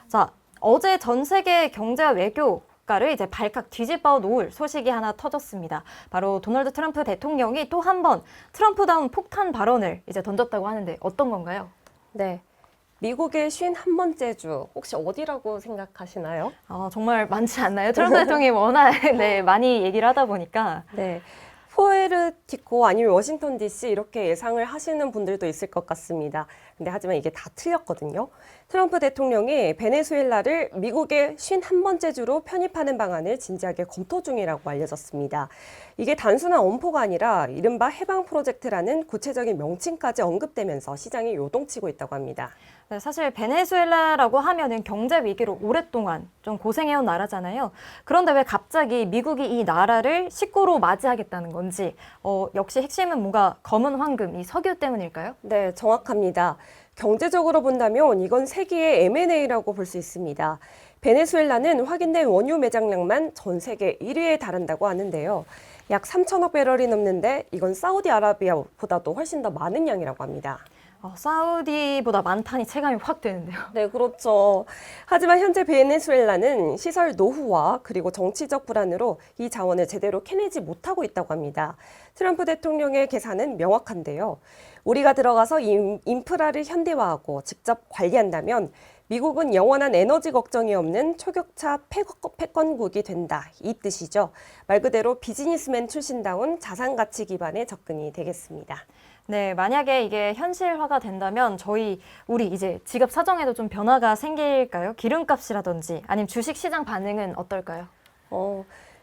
자, 어제 전 세계 경제와 외교가를 이제 발칵 뒤집어 놓을 소식이 하나 터졌습니다. 바로 도널드 트럼프 대통령이 또 한 번 트럼프다운 폭탄 발언을 이제 던졌다고 하는데 어떤 건가요? 네. 미국의 51번째 주, 혹시 어디라고 생각하시나요? 정말 많지 않나요? 트럼프 대통령이 워낙 네, 많이 얘기를 하다 보니까. 네. 포에르티코 아니면 워싱턴 DC 이렇게 예상을 하시는 분들도 있을 것 같습니다. 근데 하지만 이게 다 틀렸거든요. 트럼프 대통령이 베네수엘라를 미국의 51번째 주로 편입하는 방안을 진지하게 검토 중이라고 알려졌습니다. 이게 단순한 엄포가 아니라 이른바 해방 프로젝트라는 구체적인 명칭까지 언급되면서 시장이 요동치고 있다고 합니다. 네, 사실 베네수엘라라고 하면은 경제 위기로 오랫동안 좀 고생해온 나라잖아요. 그런데 왜 갑자기 미국이 이 나라를 식구로 맞이하겠다는 건지, 역시 핵심은 뭔가 검은 황금, 이 석유 때문일까요? 네, 정확합니다. 경제적으로 본다면 이건 세계의 M&A라고 볼 수 있습니다. 베네수엘라는 확인된 원유 매장량만 전 세계 1위에 달한다고 하는데요. 약 3천억 배럴이 넘는데 이건 사우디아라비아보다도 훨씬 더 많은 양이라고 합니다. 사우디보다 많다니 체감이 확 되는데요. 네, 그렇죠. 하지만 현재 베네수엘라는 시설 노후화 그리고 정치적 불안으로 이 자원을 제대로 캐내지 못하고 있다고 합니다. 트럼프 대통령의 계산은 명확한데요. 우리가 들어가서 인프라를 현대화하고 직접 관리한다면 미국은 영원한 에너지 걱정이 없는 초격차 패권국이 된다. 이 뜻이죠. 말 그대로 비즈니스맨 출신다운 자산 가치 기반의 접근이 되겠습니다. 네, 만약에 이게 현실화가 된다면 우리 이제 지갑 사정에도 좀 변화가 생길까요? 기름값이라든지 아니면 주식 시장 반응은 어떨까요?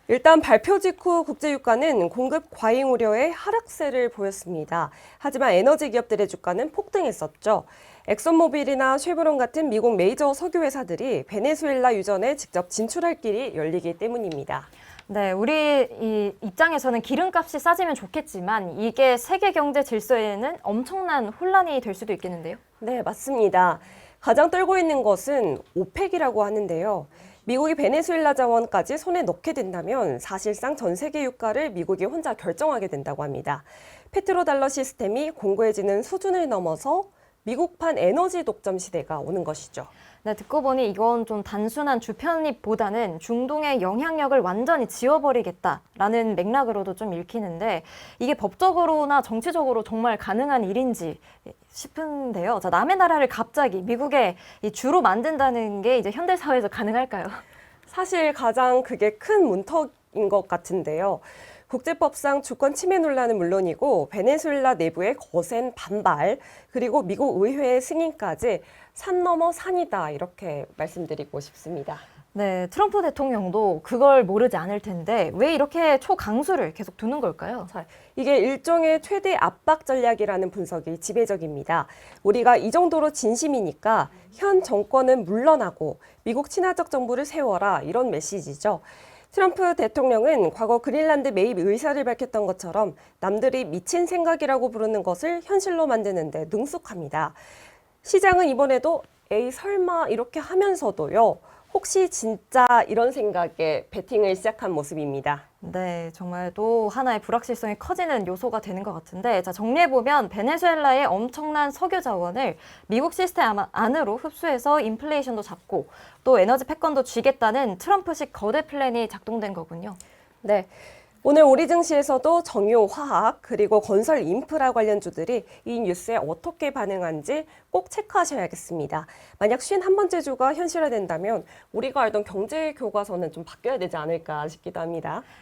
일단 발표 직후 국제유가는 공급 과잉 우려에 하락세를 보였습니다. 하지만 에너지 기업들의 주가는 폭등했었죠. 엑선모빌이나 쉐브론 같은 미국 메이저 석유 회사들이 베네수엘라 유전에 직접 진출할 길이 열리기 때문입니다. 네, 우리 이 입장에서는 기름값이 싸지면 좋겠지만 이게 세계 경제 질서에는 엄청난 혼란이 될 수도 있겠는데요. 네, 맞습니다. 가장 떨고 있는 것은 오펙이라고 하는데요. 미국이 베네수엘라 자원까지 손에 넣게 된다면 사실상 전 세계 유가를 미국이 혼자 결정하게 된다고 합니다. 페트로달러 시스템이 공고해지는 수준을 넘어서 미국판 에너지 독점 시대가 오는 것이죠. 네, 듣고 보니 이건 좀 단순한 주편입보다는 중동의 영향력을 완전히 지워버리겠다라는 맥락으로도 좀 읽히는데 이게 법적으로나 정치적으로 정말 가능한 일인지 싶은데요. 자, 남의 나라를 갑자기 미국의 이 주로 만든다는 게 이제 현대사회에서 가능할까요? 사실 가장 그게 큰 문턱인 것 같은데요. 국제법상 주권 침해 논란은 물론이고 베네수엘라 내부의 거센 반발 그리고 미국 의회의 승인까지 산 넘어 산이다 이렇게 말씀드리고 싶습니다. 네, 트럼프 대통령도 그걸 모르지 않을 텐데 왜 이렇게 초강수를 계속 두는 걸까요? 자, 이게 일종의 최대 압박 전략이라는 분석이 지배적입니다. 우리가 이 정도로 진심이니까 현 정권은 물러나고 미국 친화적 정부를 세워라 이런 메시지죠. 트럼프 대통령은 과거 그린란드 매입 의사를 밝혔던 것처럼 남들이 미친 생각이라고 부르는 것을 현실로 만드는 데 능숙합니다. 시장은 이번에도 에이 설마 이렇게 하면서도요. 혹시 진짜 이런 생각에 베팅을 시작한 모습입니다. 네, 정말 또 하나의 불확실성이 커지는 요소가 되는 것 같은데, 자, 정리해보면 베네수엘라의 엄청난 석유 자원을 미국 시스템 안으로 흡수해서 인플레이션도 잡고 또 에너지 패권도 쥐겠다는 트럼프식 거대 플랜이 작동된 거군요. 네. 오늘 우리 증시에서도 정유, 화학, 그리고 건설 인프라 관련주들이 이 뉴스에 어떻게 반응한지 꼭 체크하셔야겠습니다. 만약 51번째 주가 현실화된다면 우리가 알던 경제 교과서는 좀 바뀌어야 되지 않을까 싶기도 합니다.